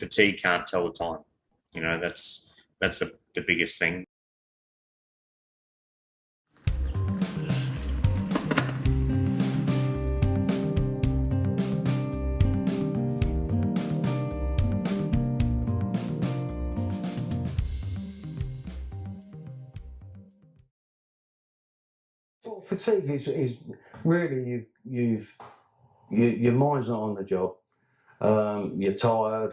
fatigue can't tell the time. That's the biggest thing. Well, fatigue is really your mind's not on the job. You're tired.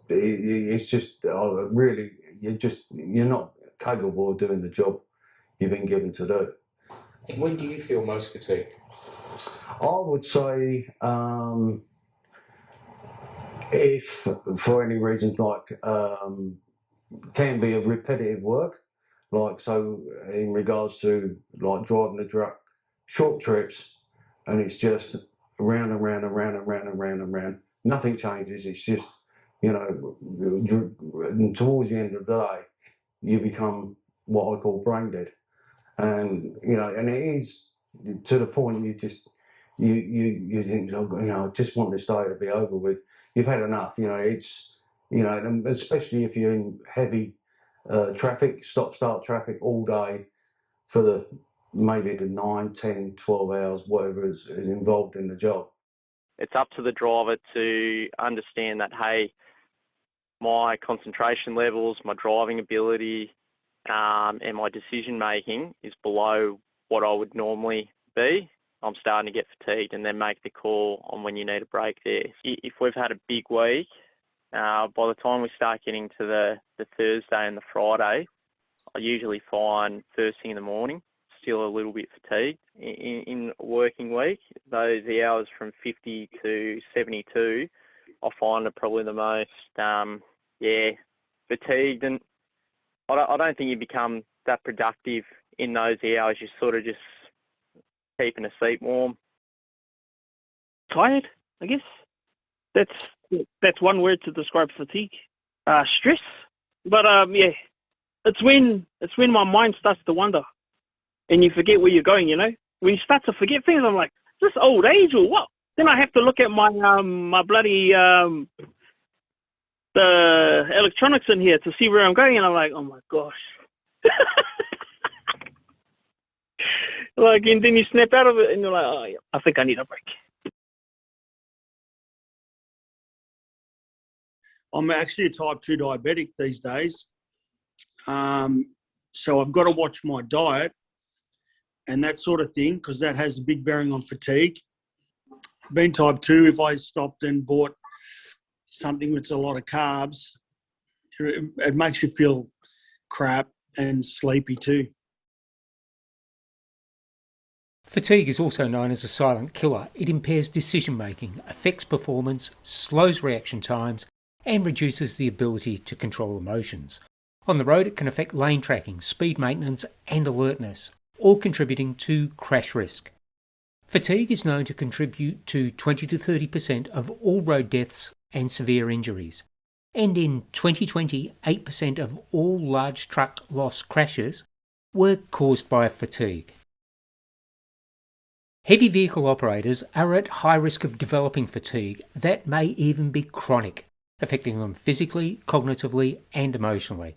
It's just really you're not capable of doing the job you've been given to do. And when do you feel most fatigued? I would say if for any reasons can be a repetitive work, like so in regards to like driving the truck short trips, and it's just round and round and round and round and round and round. Nothing changes. It's just and towards the end of the day, you become what I call brain dead, and and it is to the point you think, I just want this day to be over with. You've had enough. It's and especially if you're in heavy traffic, stop-start traffic all day for maybe the 9, 10, 12 hours, whatever is involved in the job. It's up to the driver to understand that, hey, my concentration levels, my driving ability, and my decision making is below what I would normally be. I'm starting to get fatigued, and then make the call on when you need a break there. If we've had a big week, by the time we start getting to the Thursday and the Friday, I usually find first thing in the morning still a little bit fatigued. In a working week, the hours from 50 to 72, I find are probably the most, fatigued. And I don't think you become that productive in those hours. You're sort of just keeping the seat warm. Tired, I guess. That's one word to describe fatigue. Stress. But it's when my mind starts to wander, and you forget where you're going. When you start to forget things, I'm like, is this old age or what? Then I have to look at my my bloody the electronics in here to see where I'm going, and I'm like, oh my gosh. And then you snap out of it, and you're like, oh, yeah, I think I need a break. I'm actually a type 2 diabetic these days. So I've got to watch my diet and that sort of thing, because that has a big bearing on fatigue. Being type 2, if I stopped and bought something with a lot of carbs, it makes you feel crap and sleepy too. Fatigue is also known as a silent killer. It impairs decision making, affects performance, slows reaction times, and reduces the ability to control emotions. On the road, it can affect lane tracking, speed maintenance, and alertness, all contributing to crash risk. Fatigue is known to contribute to 20 to 30% of all road deaths and severe injuries. And in 2020, 8% of all large truck loss crashes were caused by fatigue. Heavy vehicle operators are at high risk of developing fatigue that may even be chronic, affecting them physically, cognitively, and emotionally.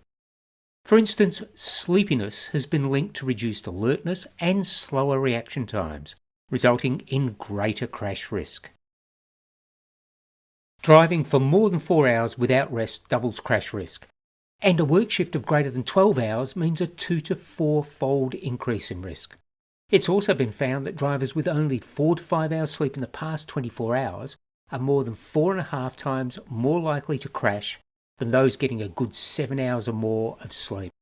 For instance, sleepiness has been linked to reduced alertness and slower reaction times, resulting in greater crash risk. Driving for more than 4 hours without rest doubles crash risk, and a work shift of greater than 12 hours means a 2 to 4-fold increase in risk. It's also been found that drivers with only 4 to 5 hours sleep in the past 24 hours are more than 4.5 times more likely to crash than those getting a good 7 hours or more of sleep.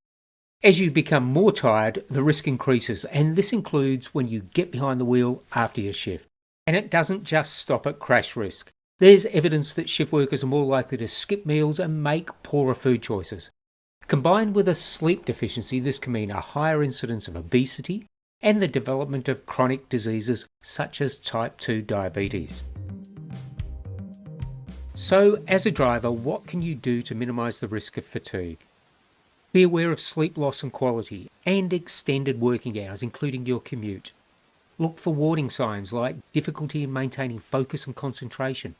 As you become more tired, the risk increases, and this includes when you get behind the wheel after your shift. And it doesn't just stop at crash risk. There's evidence that shift workers are more likely to skip meals and make poorer food choices. Combined with a sleep deficiency, this can mean a higher incidence of obesity and the development of chronic diseases such as type 2 diabetes. So, as a driver, what can you do to minimise the risk of fatigue? Be aware of sleep loss and quality, and extended working hours, including your commute. Look for warning signs like difficulty in maintaining focus and concentration,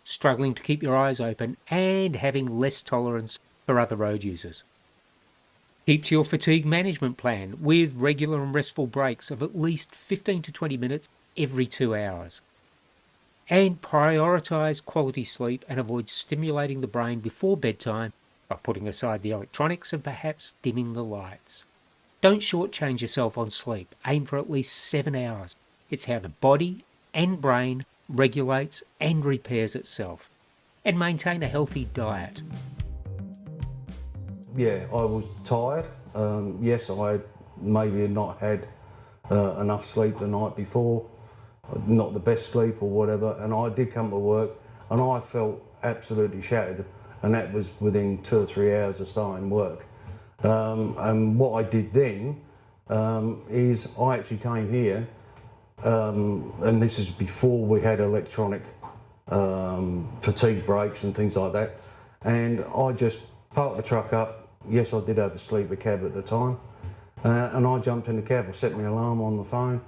struggling to keep your eyes open, and having less tolerance for other road users. Keep to your fatigue management plan with regular and restful breaks of at least 15 to 20 minutes every 2 hours. And prioritise quality sleep and avoid stimulating the brain before bedtime by putting aside the electronics and perhaps dimming the lights. Don't shortchange yourself on sleep. Aim for at least 7 hours. It's how the body and brain regulates and repairs itself. And maintain a healthy diet. Yeah, I was tired. Yes, I had maybe not had enough sleep the night before, not the best sleep or whatever, and I did come to work and I felt absolutely shattered, and that was within 2 or 3 hours of starting work. And what I did then is I actually came here, and this is before we had electronic fatigue breaks and things like that, and I just parked the truck up. Yes, I did have a sleeper cab at the time, and I jumped in the cab. I set my alarm on the phone,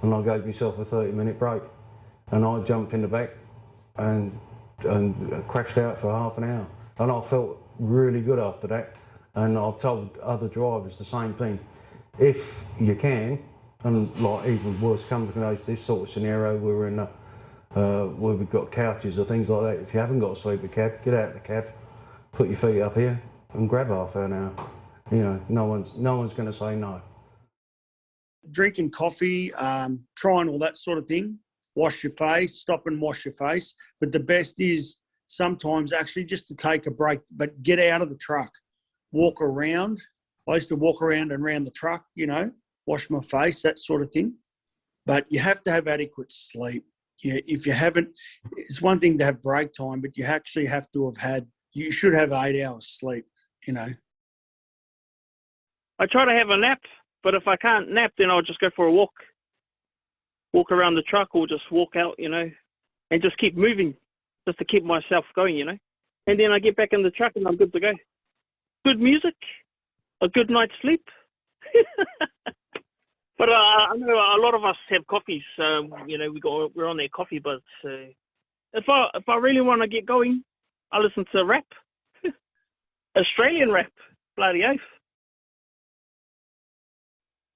and I gave myself a 30-minute break, and I jumped in the back and crashed out for half an hour, and I felt really good after that. And I've told other drivers the same thing. If you can, and like even worse comes to this sort of scenario, we're in where we've got couches or things like that. If you haven't got a sleeper cab, get out of the cab, put your feet up here, and grab half an hour. You know, no one's going to say no. Drinking coffee, trying all that sort of thing. Wash your face, stop and wash your face. But the best is sometimes actually just to take a break, but get out of the truck, walk around. I used to walk around and around the truck, you know, wash my face, that sort of thing. But you have to have adequate sleep. If you haven't, it's one thing to have break time, but you actually have to you should have 8 hours sleep, you know. I try to have a nap, but if I can't nap, then I'll just go for a walk around the truck, or just walk out, you know, and just keep moving, just to keep myself going, you know. And then I get back in the truck and I'm good to go. Good music, a good night's sleep. But I know a lot of us have coffees, you know, we're on their coffee buzz. If I really want to get going, I listen to rap, Australian rap, bloody oath.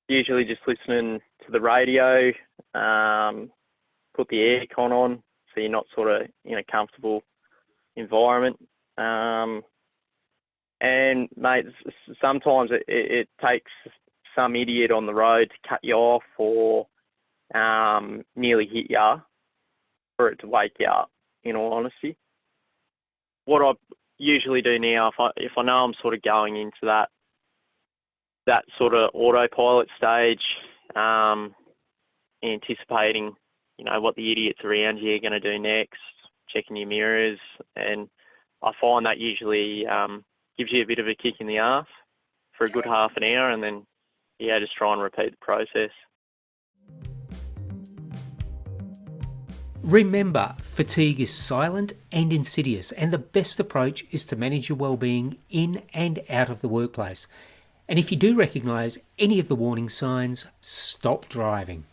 Usually just listening to the radio, put the aircon on so you're not sort of in a comfortable environment. And mate, sometimes it takes some idiot on the road to cut you off or nearly hit you for it to wake you up, in all honesty. What I usually do now, if I know I'm sort of going into that sort of autopilot stage, anticipating, you know, what the idiots around you are going to do next, checking your mirrors, and I find that usually gives you a bit of a kick in the arse for a good half an hour, and then, yeah, just try and repeat the process. Remember, fatigue is silent and insidious, and the best approach is to manage your well-being in and out of the workplace. And if you do recognise any of the warning signs, stop driving.